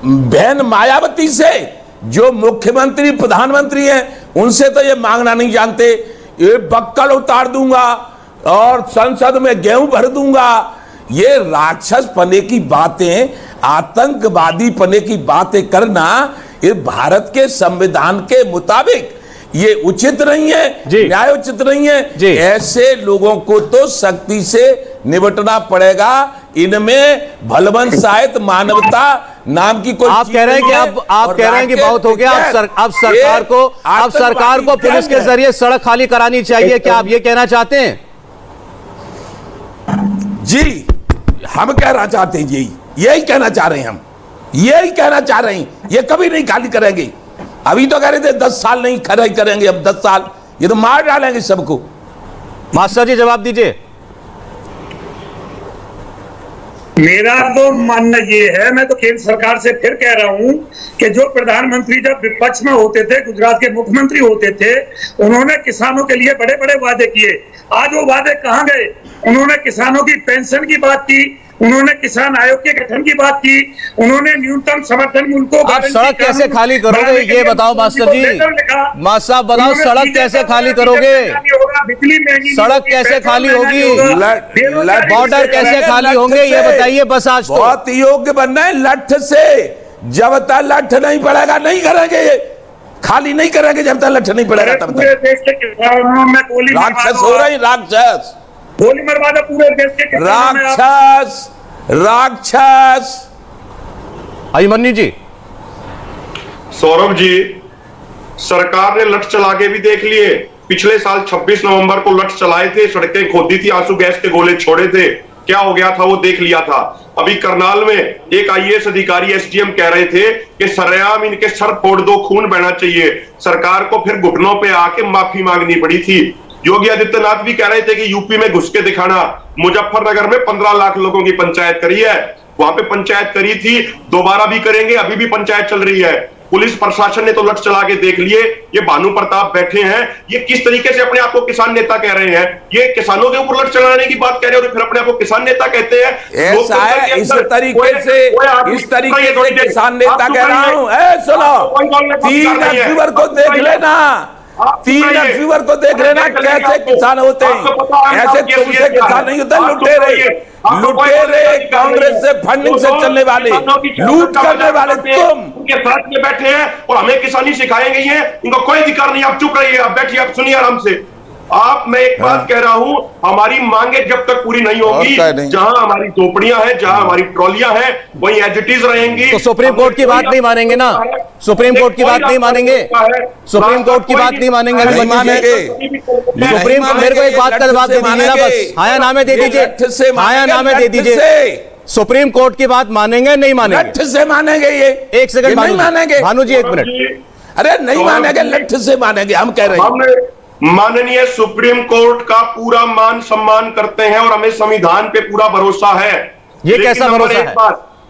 बहन मायावती से, जो मुख्यमंत्री प्रधानमंत्री हैं, उनसे तो ये मांगना नहीं जानते। ये बक्कल उतार दूंगा और संसद में गेहूं भर दूंगा। ये राक्षस पने की बातें, आतंकवादी पने की बातें करना, ये भारत के संविधान के मुताबिक ये उचित नहीं है, न्याय उचित नहीं है। ऐसे लोगों को तो सख्ती से निपटना पड़ेगा। इनमें भलवन साहित्य मानवता नाम की कोई, आप कह रहे हैं कि आप कह रहे हैं कि बहुत हो गया, अब सरकार को पुलिस के जरिए सड़क खाली करानी चाहिए, क्या आप ये कहना चाहते हैं? जी, हम कहना चाहते हैं यही। यही कहना चाह रहे हैं हम, यही कहना चाह रहे हैं। ये कभी नहीं खाली करेंगे। अभी तो कह रहे थे 10 साल नहीं खाली करेंगे, अब 10 साल ये तो मार डालेंगे सबको। मास्टर जी जवाब दीजिए। मेरा तो मानना ये है, मैं तो केंद्र सरकार से फिर कह रहा हूं कि जो प्रधानमंत्री जब विपक्ष में होते थे, गुजरात के मुख्यमंत्री होते थे, उन्होंने किसानों के लिए बड़े बड़े वादे किए। आज वो वादे कहां गए? उन्होंने किसानों की पेंशन की बात की, उन्होंने किसान आयोग के गठन की बात की, उन्होंने न्यूनतम समर्थन मूल्य को आप सड़क कैसे खाली करोगे ये बताओ मास्टर जी। मास्टर साहब बताओ सड़क कैसे खाली करोगे? बिजली महंगी, सड़क कैसे खाली होगी? बॉर्डर कैसे खाली होंगे ये बताइए बस। आज तो बहुत योग्य बनना है लठ से। जब तक लठ नहीं पड़ेगा नहीं करेंगे, खाली नहीं करेंगे जब तक लठ नहीं पड़ेगा तब तक। राक्षस हो रही, राक्षस, गोली मरवा दो पूरे देश के राक्षस, राक्षस। अभिमन्यु जी। सौरभ जी, सरकार ने लठ चला के भी देख लिए। पिछले साल 26 नवंबर को लठ चलाए थे, सड़कें खोदी थी, आंसू गैस के गोले छोड़े थे, क्या हो गया था वो देख लिया था। अभी करनाल में एक IAS अधिकारी SDM कह रहे थे कि सरेआम इनके सर फोड़ दो, खून बहना चाहिए। सरकार को फिर घुटनों पे आके माफी मांगनी पड़ी थी। योगी आदित्यनाथ भी कह रहे थे कि यूपी में घुस के दिखाना। मुजफ्फरनगर में 15 लाख लोगों की पंचायत करी है, वहां पे पंचायत करी थी, दोबारा भी करेंगे, अभी भी पंचायत चल रही है। पुलिस प्रशासन ने तो लठ चला के देख लिए। ये भानु प्रताप बैठे हैं, ये किस तरीके से अपने आप को किसान नेता कह रहे हैं। ये किसानों के ऊपर लठ चलाने की बात कह रहे हैं और फिर अपने आप को किसान नेता कहते हैं। ऐसा है, इस तरीके से किसान नेता कह रहा हूं। सुनो, 3 अक्टूबर को देख लेना, 3 अक्टूबर को देख लेना कैसे किसान होते हैं। ऐसे तुमसे किसान नहीं होते, लुटेरे, लुटेरे, कांग्रेस से फंडिंग से चलने वाले, लूट करने वाले तुम उनके साथ में बैठे हैं और हमें किसानी सिखाए गई है। इनका कोई अधिकार नहीं। आप चुप रहिए, आप बैठिए, आप सुनिए आराम से। आप, मैं एक बात कह रहा हूं, हमारी मांगे जब तक पूरी नहीं होगी, जहां हमारी झोपड़ियां हैं, जहां हमारी ट्रॉलियां हैं, वहीं एज इट इज रहेंगी। तो सुप्रीम कोर्ट की बात नहीं मानेंगे ना? सुप्रीम कोर्ट की बात नहीं मानेंगे? सुप्रीम कोर्ट की बात नहीं मानेंगे? नहीं मानेंगे। सुप्रीम कोर्ट, मेरे को एक बात का जवाब दे दीजिए ना बस। हाया नामे दे दीजिए, हाया नामे दे दीजिए। सुप्रीम कोर्ट की बात मानेंगे नहीं मानेंगे? लठ से मानेंगे। ये 1 सेकंड नहीं मानेंगे। भानु जी 1 मिनट। अरे नहीं मानेंगे, लठ से मानेंगे। हम कह रहे हैं माननीय सुप्रीम कोर्ट का पूरा मान सम्मान करते हैं और हमें संविधान पे पूरा भरोसा है। ये कैसा भरोसा है?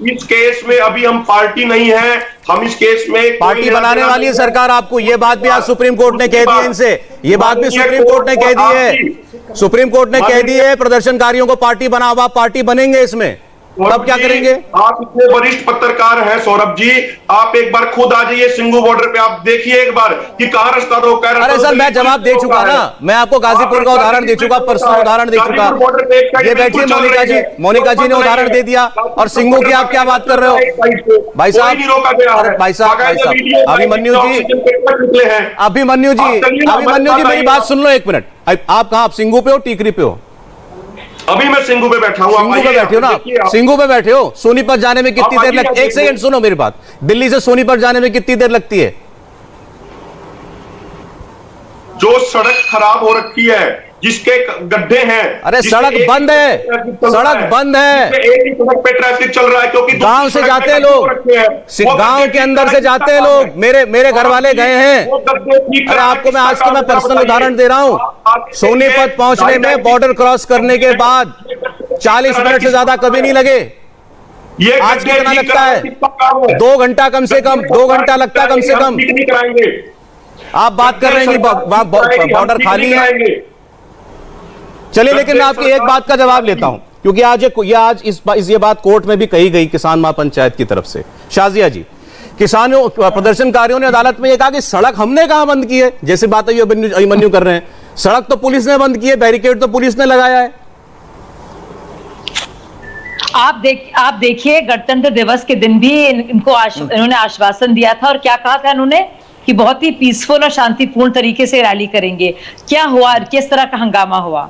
इस केस में अभी हम पार्टी नहीं है, हम इस केस में पार्टी बनाने वाली है सरकार आपको। ये बात भी आज सुप्रीम कोर्ट ने कह दी है इनसे, ये बात भी सुप्रीम कोर्ट ने कह दी है। सुप्रीम कोर्ट ने कह दी है प्रदर्शनकारियों को पार्टी बनाओ, आप पार्टी बनेंगे इसमें, तब क्या करेंगे? आप इतने वरिष्ठ पत्रकार हैं सौरभ जी, आप एक बार खुद आ जाइए सिंगू बॉर्डर पे, आप देखिए एक बार कि कहां रास्ता रोका है। अरे सर, मैं जवाब दे चुका ना, मैं आपको गाजीपुर का उदाहरण दे चुका, पर्सनल उदाहरण दे चुका। ये बैठिए मोनिका जी, मोनिका जी ने उदाहरण दे दिया। और सिंगू की आप क्या बात कर रहे हो भाई साहब? भाई साहब, अभिमन्यु जी, अभिमन्यु जी, अभिमन्यु जी मेरी बात सुन लो 1 मिनट। आप कहां, आप सिंगू पे हो, टीकरी पे हो? अभी मैं सिंगू पे बैठा हूं। सिंगू पे बैठे हो ना? सिंगू पे बैठे हो। सोनीपत जाने में कितनी देर लगती है? 1 सेकंड सुनो मेरी बात। दिल्ली से सोनीपत जाने में कितनी देर लगती है? जो सड़क खराब हो रखी है, जिसके गड्ढे हैं, अरे सड़क बंद है, सड़क बंद है। एक ही सड़क पे ट्रैफिक चल रहा है क्योंकि गांव से जाते हैं लोग, गांव के अंदर से जाते हैं लोग। मेरे घर वाले गए हैं। अरे आपको मैं आज का मैं पर्सनल उदाहरण दे रहा हूं। सोनीपत पहुंचने में, बॉर्डर क्रॉस करने के बाद 40 मिनट से ज्यादा कभी नहीं लगे। आज कितना लगता है? 2 घंटा कम से कम, 2 घंटा लगता है कम से कम। आप बात कर रहे हैं कि बॉर्डर खाली है। चलिए, लेकिन मैं आपकी एक बात का जवाब लेता हूं, क्योंकि आज ये बात कोर्ट में भी कही गई किसान महापंचायत की तरफ से। शाजिया जी, किसानों, प्रदर्शनकारियों ने अदालत में यह कहा कि सड़क हमने कहां बंद की है, जैसे बात अभिमन्यु कर रहे हैं। सड़क तो पुलिस ने बंद की है, बैरिकेड तो पुलिस ने लगाया है। आप देखिए, गणतंत्र दिवस के दिन भी इन्होंने आश्वासन दिया था, और क्या कहा था इन्होंने कि बहुत ही पीसफुल और शांतिपूर्ण तरीके से रैली करेंगे। क्या हुआ? किस तरह का हंगामा हुआ?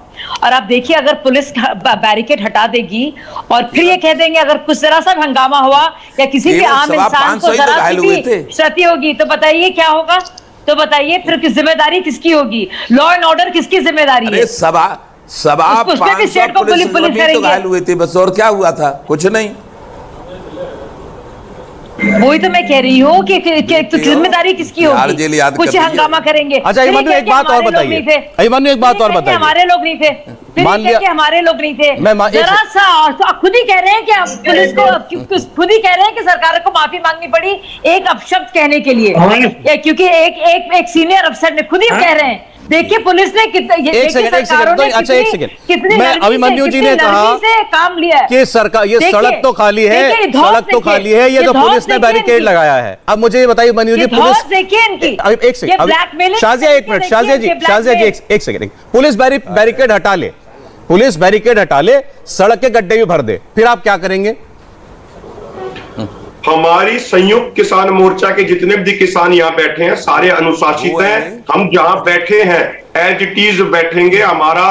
और आप देखिए, अगर पुलिस बैरिकेड हटा देगी और फिर ये कह देंगे अगर कुछ जरा सा हंगामा हुआ या किसी भी आम इंसान को जरा सी भी क्षति होगी, तो बताइए क्या होगा? तो बताइए फिर जिम्मेदारी किसकी होगी? लॉ एंड ऑर्डर किसकी जिम्मेदारी है? सभा 500 पुलिस घायल हुए थे बस, और क्या हुआ था? कुछ नहीं। वही तो मैं कह रही हूँ कि तो जिम्मेदारी किसकी होगी? कुछ हंगामा करेंगे। अच्छा अभिमन्यु एक बात और बताइए, अभिमन्यु एक बात और बताइए, हमारे लोग नहीं थे, मान लिया कि हमारे लोग नहीं थे, जरा सा और खुद ही कह रहे हैं कि पुलिस को खुद ही कह रहे हैं कि सरकार को माफी मांगनी पड़ी एक अपशब्द कहने के लिए, क्योंकि एक सीनियर अफसर ने खुद ही कह रहे हैं। देखिए पुलिस ने एक सेकंड मैं अभिमन्यु जी ने कहा काम लिया कि सरकार ये सड़क तो खाली है, सड़क तो खाली है, ये तो पुलिस ने बैरिकेड लगाया है। अब मुझे ये बताइए अभिमन्यु जी, पुलिस देखिए इनकी एक सेकंड, शाजिया एक मिनट, शाजिया जी एक सेकंड, पुलिस बैरिकेड हटा ले, पुलिस बैरिकेड हटा ले, सड़क के गड्ढे भी भर दे, फिर आप क्या करेंगे? हमारी संयुक्त किसान मोर्चा के जितने भी किसान यहाँ बैठे हैं सारे अनुशासित हैं। हम जहाँ बैठे हैं एज इट इज बैठेंगे, हमारा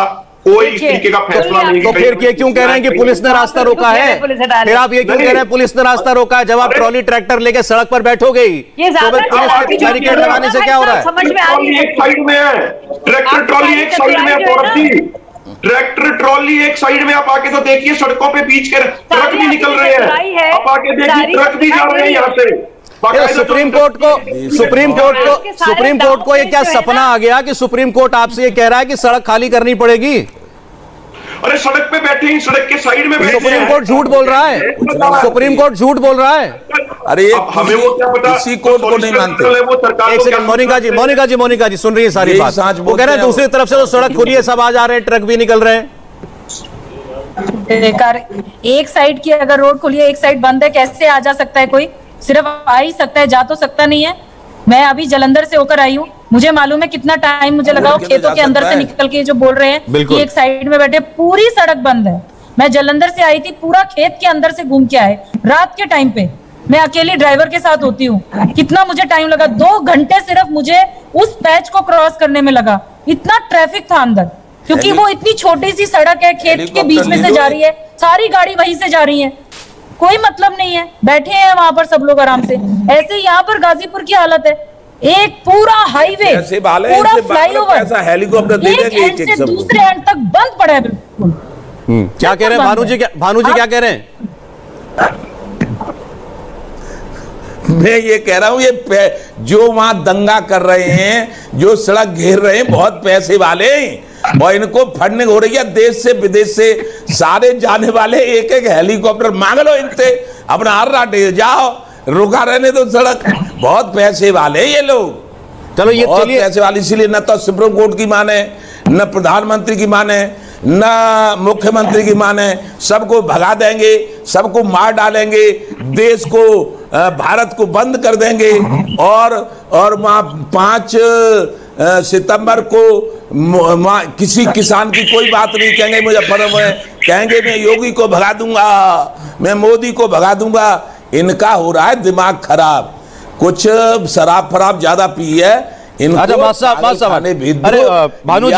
कोई इस तरीके का फैसला नहीं। तो फिर ये क्यों कह रहे हैं कि पुलिस ने रास्ता रोका है? फिर आप ये क्यों कह रहे हैं पुलिस ने रास्ता रोका है? जब आप ट्रॉली ट्रैक्टर लेके सड़क पर बैठोगे ही तो पुलिस बैरिकेड लगाने से क्या हो रहा है? समझ में आ रही है, एक साइड में है ट्रैक्टर ट्रॉली, एक साइड में है ट्रैक्टर ट्रॉली, एक साइड में आप आके तो देखिए सड़कों पे बीच के ट्रक भी निकल रहे हैं, आप आके देखिए ट्रक भी जा रहे हैं यहाँ से। सुप्रीम कोर्ट को ये क्या सपना आ गया कि सुप्रीम कोर्ट आपसे ये कह रहा है कि सड़क खाली करनी पड़ेगी? अरे सड़क पे बैठे हैं, सड़क के साइड में बैठे हैं। सुप्रीम कोर्ट झूठ बोल रहा है, सुप्रीम कोर्ट झूठ बोल रहा है। अरे हमें वो क्या पता, किसी कोर्ट को नहीं मानते। एक सेकंड मोनिका जी सुन रही है सारी बात, वो कह रहे हैं दूसरी तरफ से तो सड़क खुली है, सब आ जा रहे हैं, ट्रक भी निकल रहे हैं। बेकार, एक साइड की अगर रोड खुली है एक साइड बंद है, कैसे आ जा सकता है कोई? सिर्फ आ ही सकता है, जा तो सकता नहीं है। मैं अभी जलंधर से होकर आई हूँ, मुझे मालूम है कितना टाइम मुझे लगा खेतों के अंदर से निकल के जो बोल रहे हैं कि एक साइड में बैठे, पूरी सड़क बंद है। मैं जलंधर से आई थी, पूरा खेत के अंदर से घूम के आए रात के टाइम पे, मैं अकेली ड्राइवर के साथ होती हूँ। कितना मुझे टाइम लगा, 2 घंटे सिर्फ मुझे उस पैच को क्रॉस करने में लगा, इतना ट्रैफिक था अंदर, क्योंकि वो इतनी छोटी सी सड़क है, खेत के बीच में से जा रही है, सारी गाड़ी वहीं से जा रही है, कोई मतलब नहीं है, बैठे हैं वहां पर सब लोग आराम से। ऐसे यहाँ पर गाजीपुर की हालत है, एक पूरा हाईवे, पूरा फ्लाईओवर हेलीकॉप्टर एक एंड से दूसरे एंड तक बंद पड़ा है बिल्कुल। क्या कह रहे हैं भानु जी क्या कह रहे हैं? मैं ये कह रहा हूं, ये जो वहां दंगा कर रहे हैं, जो सड़क घेर रहे हैं, बहुत पैसे वाले हैं और इनको फंडिंग हो रही है देश से विदेश से, सारे जाने वाले एक एक हेलीकॉप्टर मांग लो इनसे, अपना हर्रा ढेर जाओ, रुका रहने दो सड़क, बहुत पैसे वाले ये लोग। चलो ये चलिए, पैसे वाले, इसीलिए न तो सुप्रीम कोर्ट की माने, न प्रधानमंत्री की माने, न मुख्यमंत्री की माने, सबको भगा देंगे, सबको मार डालेंगे, देश को भारत को बंद कर देंगे। और वहां 5 सितंबर को किसी किसान की कोई बात नहीं कहेंगे मुजफ्फरपुर में, कहेंगे मैं योगी को भगा दूंगा, मैं मोदी को भगा दूंगा। इनका हो रहा है दिमाग खराब, कुछ शराब फराब ज्यादा पी है इनको। अच्छा भानु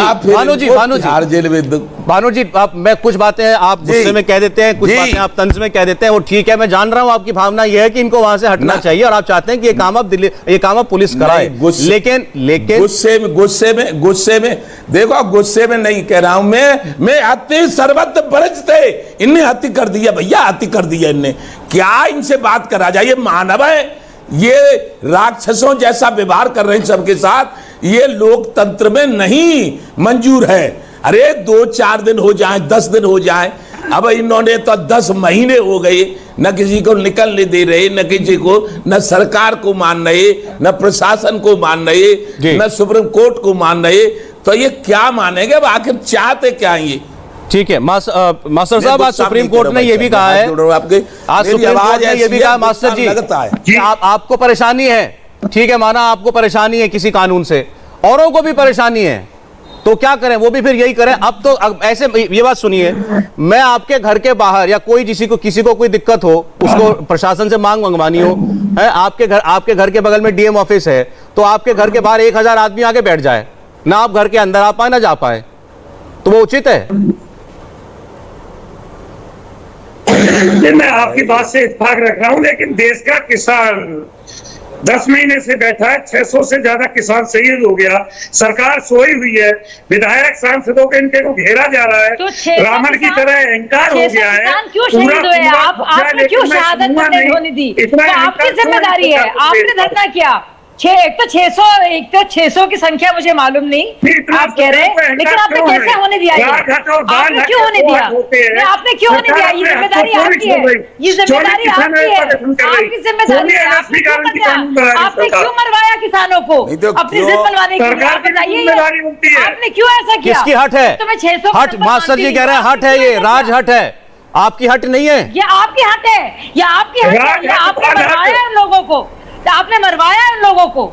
जी आप, मैं कुछ बातें आप गुस्से में कह देते हैं, कुछ बातें आप तंज में कह देते हैं, वो ठीक है, मैं जान रहा हूं आपकी भावना ये है कि इनको वहां से हटना चाहिए और आप चाहते हैं कि ये काम आप पुलिस कराए, लेकिन गुस्से में देखो, गुस्से में नहीं कह रहा हूं मैं अति सर्वत्र बरजते, इनने अति कर दिया भैया, अति कर दिया इनने, क्या इनसे बात करा जाए? ये मानव है, ये राक्षसों जैसा व्यवहार कर रहे हैं सबके साथ, ये लोकतंत्र में नहीं मंजूर है। अरे 2-4 दिन हो जाए, 10 दिन हो जाए, अब इन्होंने तो 10 महीने हो गए, न किसी को निकलने दे रहे, न किसी को, न सरकार को मान रहे, न प्रशासन को मान रहे, न सुप्रीम कोर्ट को मान रहे, तो ये क्या मानेंगे? अब आखिर चाहते क्या ये? ठीक है मास्टर साहब, आज सुप्रीम कोर्ट ने यह भी कहा है, आज सुप्रीम कोर्ट ने यह भी कहा मास्टर जी कि आपको परेशानी है, ठीक है, माना आपको परेशानी है किसी कानून से, औरों को भी परेशानी है, तो क्या करें? वो भी फिर यही करें। अब ऐसे ये बात सुनिए, मैं आपके घर के बाहर या कोई किसी को कोई दिक्कत हो, उसको प्रशासन से मांग मंगवानी हो, है आपके घर के बगल में डीएम ऑफिस है, तो आपके घर के बाहर 1000 आदमी आके बैठ जाए, ना आप घर के अंदर आ पाए ना जा पाए, तो वो उचित है? मैं आपकी बात से इत्तेफाक रख रहा हूं, लेकिन देश का किसान 10 महीने से बैठा है, 600 से ज्यादा किसान शहीद हो गया, सरकार सोई हुई है, विधायक सांसदों के इनके को घेरा जा रहा है, तो रावण की तरह अहंकार हो गया है। क्यों शहीद हुए? आपने क्यों शहादत नहीं होने दी? तो आपकी जिम्मेदारी है, आपने धरना किया। एक तो 600 की संख्या मुझे मालूम नहीं, आप कह रहे हैं, लेकिन आपने कैसे होने दिया? आपने क्यों होने दिया? आपने क्यों होने दिया? ये जिम्मेदारी आपकी है, ये जिम्मेदारी आपकी है, आपकी जिम्मेदारी है। आपने क्यों कर दिया? आपने क्यों मरवाया किसानों को अपनी जिद मनवाने के लिए? आप बताइए, आपने क्यों ऐसा किया? किसकी हट है? तो मैं 600 हट, मास्टर जी कह रहे हैं हट है, ये राज हट है, आपकी हट नहीं है। ये आपकी हट है, ये आपकी हट है, ये आपने मरवाया उन लोगों को, आपने मरवाया उन लोगों को,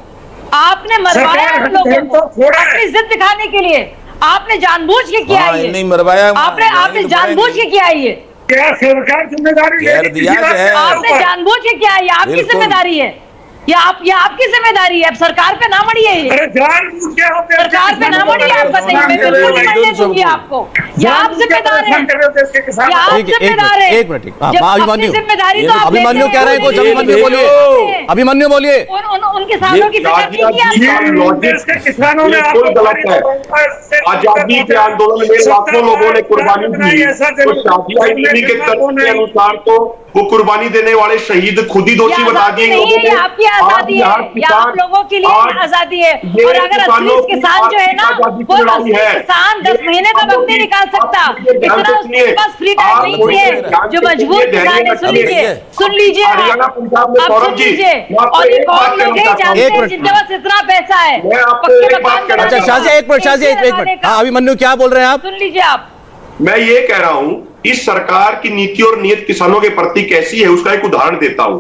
आपने मरवाया उन लोगों को अपनी जिद दिखाने के लिए। आपने जानबूझ के किया ये, नहीं मरवाया, आपने जानबूझ के किया ये। क्या सरकार जिम्मेदारी आपने जानबूझ के किया ये, आपकी जिम्मेदारी है, ये आपकी जिम्मेदारी है। अब सरकार पे ना मड़िए, सरकार पे ना मड़िए। आप बताइए, मैं बिल्कुल नहीं मरने दूंगी आपको। ये आप जिम्मेदार हैं, ये आप जिम्मेदार हैं। एक मिनट, अभिमन्यु, जिम्मेदारी तो अभिमन्यु कह रहे हैं कुछ, अभिमन्यु बोलिए, अभिमन्यु बोलिए। उन किसानों की किसानों ने आजादी के आंदोलन में लाखों लोगों ने कुर्बानी दी, तो शादिया बीवी के तर्क के अनुसार तो वो कुर्बानी देने वाले शहीद खुद ही दोषी बता दिए लोगों को। आपकी आजादी है, या आप लोगों के लिए आजादी है। और अगर असली किसान जो है ना, वो असली किसान 10 महीने का वक्त नहीं निकाल सकता, इतना उसके पास फ्री टाइम नहीं है। जो मजबूर किसान है, सुन लीजिए, सुन लीजिए, आप सुन लीजिए। और ये कौन लोग हैं जानते हैं जिनके पास इतना पैसा है पक्के मकान? अच्छा शाजिया, एक मिनट, हाँ अभिमन्यु क्या बोल रहे हैं आप? सुन लीजिए आप। मैं ये कह रहा हूं, इस सरकार की नीति और नीयत किसानों के प्रति कैसी है उसका एक उदाहरण देता हूं।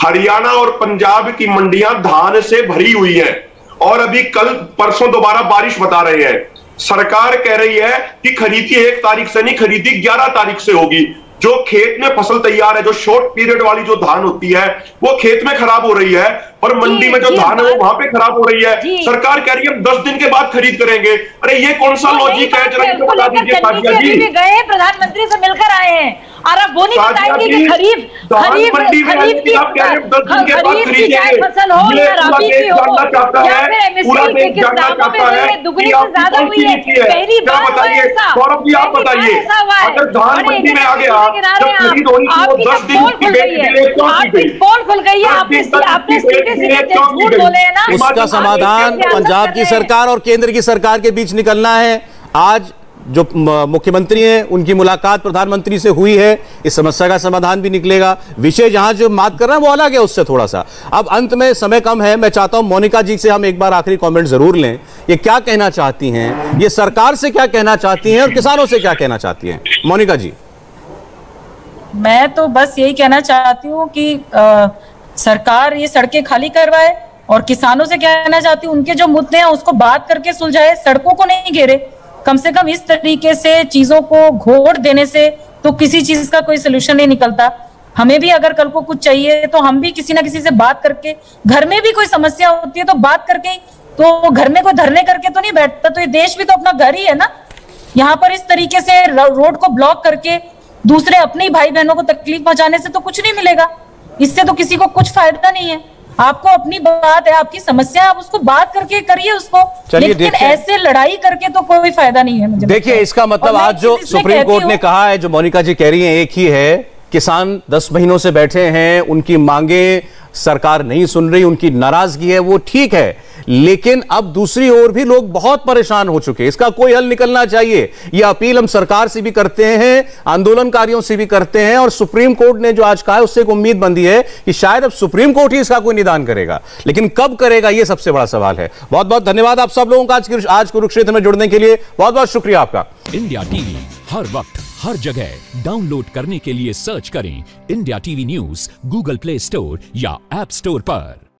हरियाणा और पंजाब की मंडियां धान से भरी हुई हैं और अभी कल परसों दोबारा बारिश बता रहे हैं। सरकार कह रही है कि खरीदी 1 तारीख से नहीं, खरीदी 11 तारीख से होगी। जो खेत में फसल तैयार है, जो शॉर्ट पीरियड वाली जो धान होती है वो खेत में खराब हो रही है और मंडी में जो धान है वो वहां पे खराब हो रही है। सरकार कह रही है हम 10 दिन के बाद खरीद करेंगे। अरे ये कौन सा लॉजिक है? जरा इनको बता दीजिए साजिया जी। गए प्रधानमंत्री से मिलकर आए हैं और अब वो नहीं बताएंगे कि खरीफ की फसल हो या रबी की हो या फिर एमएसपी के किस दामों में दुगनी से ज्यादा हुई है। पहली बार ऐसा, सौरभ जी आप बताइए, अगर धान मंडी में आ गया जब खरीद हो रही थी वो 10 दिन की डेट के लिए क्यों की गई? पोल खुल गई है, आपने झूठ बोले हैं ना। उसका समाधान पंजाब की सरकार और केंद्र की सरकार के बीच निकलना है। आज जो मुख्यमंत्री हैं उनकी मुलाकात प्रधानमंत्री से हुई है, इस समस्या का समाधान भी निकलेगा। विषय जहां जो बात कर रहे हैं वो अलग है उससे थोड़ा सा। अब अंत में समय कम है, मैं चाहता हूं मोनिका जी से हम एक बार आखिरी कमेंट जरूर लें। ये क्या कहना चाहती हैं, ये सरकार से क्या कहना चाहती हैं और किसानों से क्या कहना चाहती हैं? मोनिका जी। मैं तो बस यही कहना चाहती हूँ कि सरकार ये सड़कें खाली करवाए और किसानों से कहना चाहती हूँ उनके जो मुद्दे हैं उसको बात करके सुलझाए, सड़कों को नहीं घेरे। कम से कम इस तरीके से चीजों को घोट देने से तो किसी चीज का कोई सोल्यूशन नहीं निकलता। हमें भी अगर कल को कुछ चाहिए तो हम भी किसी ना किसी से बात करके, घर में भी कोई समस्या होती है तो बात करके, तो घर में कोई धरने करके तो नहीं बैठता। तो ये देश भी तो अपना घर ही है ना। यहाँ पर इस तरीके से रोड को ब्लॉक करके दूसरे अपने भाई बहनों को तकलीफ पहुंचाने से तो कुछ नहीं मिलेगा, इससे तो किसी को कुछ फायदा नहीं है। आपको अपनी बात है, आपकी समस्या है, आप उसको बात करके करिए उसको, लेकिन ऐसे लड़ाई करके तो कोई फायदा नहीं है। मुझे देखिए इसका मतलब आज जो सुप्रीम कोर्ट ने कहा है, जो मोनिका जी कह रही हैं, एक ही है। किसान 10 महीनों से बैठे हैं, उनकी मांगे सरकार नहीं सुन रही, उनकी नाराजगी है, वो ठीक है, लेकिन अब दूसरी ओर भी लोग बहुत परेशान हो चुके हैं। इसका कोई हल निकलना चाहिए। यह अपील हम सरकार से भी करते हैं, आंदोलनकारियों से भी करते हैं, और सुप्रीम कोर्ट ने जो आज कहा है उससे एक उम्मीद बंधी है कि शायद अब सुप्रीम कोर्ट ही इसका कोई निदान करेगा, लेकिन कब करेगा यह सबसे बड़ा सवाल है। बहुत बहुत धन्यवाद आप सब लोगों का आज कुरुक्षेत्र में जुड़ने के लिए, बहुत बहुत शुक्रिया आपका। इंडिया टीवी हर वक्त हर जगह डाउनलोड करने के लिए सर्च करें India TV news Google play store या ऐप स्टोर पर।